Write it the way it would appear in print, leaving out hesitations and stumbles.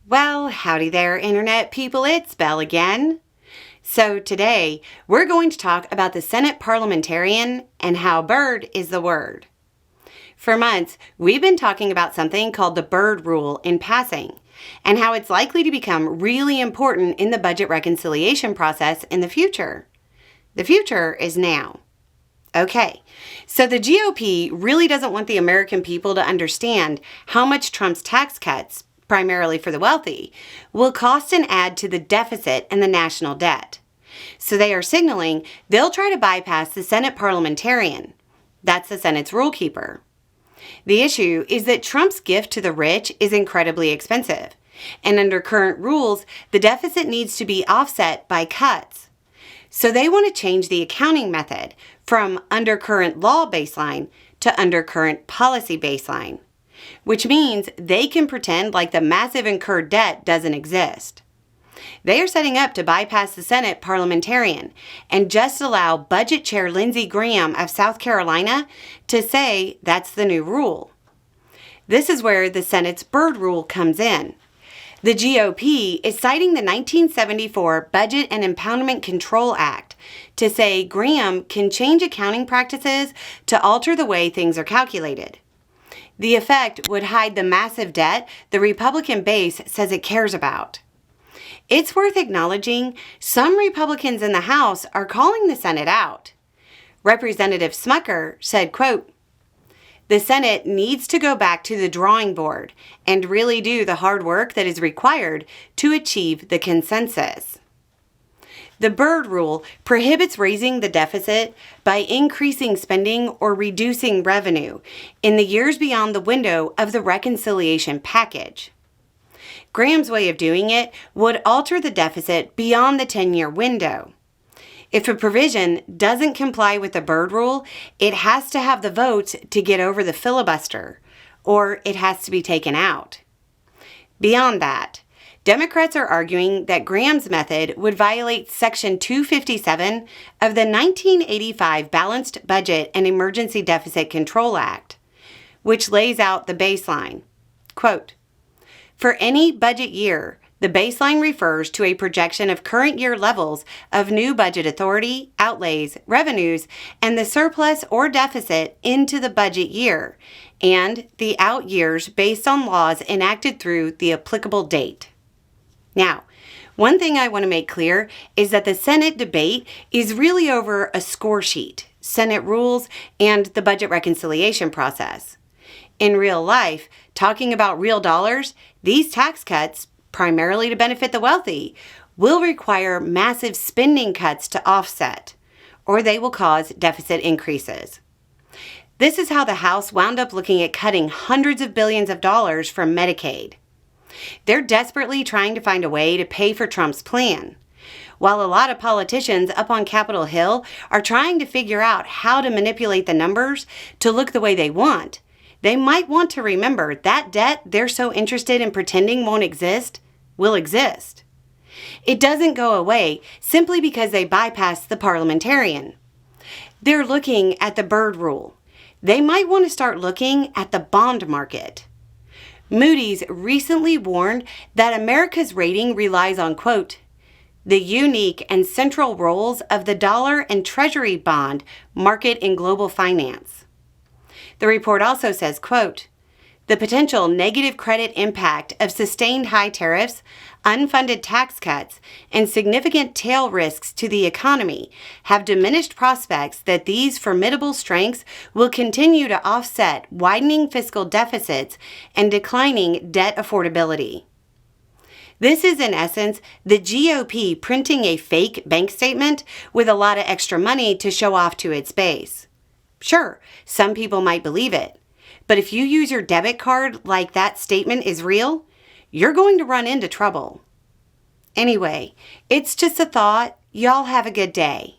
Well, howdy there, Internet people. It's Belle again. So today, we're going to talk about the Senate parliamentarian and how Byrd is the word. For months, we've been talking about something called the Byrd rule in passing and how it's likely to become really important in the budget reconciliation process in the future. The future is now. Okay, so the GOP really doesn't want the American people to understand how much Trump's tax cuts, primarily for the wealthy, will cost and add to the deficit and the national debt. So they are signaling they'll try to bypass the Senate parliamentarian. That's the Senate's rule keeper. The issue is that Trump's gift to the rich is incredibly expensive, and under current rules, the deficit needs to be offset by cuts. So they want to change the accounting method from under current law baseline to under current policy baseline, which means they can pretend like the massive incurred debt doesn't exist. They are setting up to bypass the Senate parliamentarian and just allow Budget Chair Lindsey Graham of South Carolina to say that's the new rule. This is where the Senate's Byrd rule comes in. The GOP is citing the 1974 Budget and Impoundment Control Act to say Graham can change accounting practices to alter the way things are calculated. The effect would hide the massive debt the Republican base says it cares about. It's worth acknowledging some Republicans in the House are calling the Senate out. Representative Smucker said, quote, "The Senate needs to go back to the drawing board and really do the hard work that is required to achieve the consensus." The Byrd rule prohibits raising the deficit by increasing spending or reducing revenue in the years beyond the window of the reconciliation package. Graham's way of doing it would alter the deficit beyond the 10-year window. If a provision doesn't comply with the Byrd rule, it has to have the votes to get over the filibuster, or it has to be taken out. Beyond that, Democrats are arguing that Graham's method would violate Section 257 of the 1985 Balanced Budget and Emergency Deficit Control Act, which lays out the baseline. Quote, "For any budget year, the baseline refers to a projection of current year levels of new budget authority, outlays, revenues, and the surplus or deficit into the budget year, and the out years based on laws enacted through the applicable date." Now, one thing I want to make clear is that the Senate debate is really over a score sheet, Senate rules, and the budget reconciliation process. In real life, talking about real dollars, these tax cuts, primarily to benefit the wealthy, will require massive spending cuts to offset, or they will cause deficit increases. This is how the House wound up looking at cutting hundreds of billions of dollars from Medicaid. They're desperately trying to find a way to pay for Trump's plan. While a lot of politicians up on Capitol Hill are trying to figure out how to manipulate the numbers to look the way they want, they might want to remember that debt they're so interested in pretending won't exist will exist. It doesn't go away simply because they bypass the parliamentarian. They're looking at the Byrd rule. They might want to start looking at the bond market. Moody's recently warned that America's rating relies on, quote, "the unique and central roles of the dollar and treasury bond market in global finance." The report also says, quote, "The potential negative credit impact of sustained high tariffs, unfunded tax cuts, and significant tail risks to the economy have diminished prospects that these formidable strengths will continue to offset widening fiscal deficits and declining debt affordability." This is, in essence, the GOP printing a fake bank statement with a lot of extra money to show off to its base. Sure, some people might believe it, but if you use your debit card like that statement is real, you're going to run into trouble. Anyway, it's just a thought. Y'all have a good day.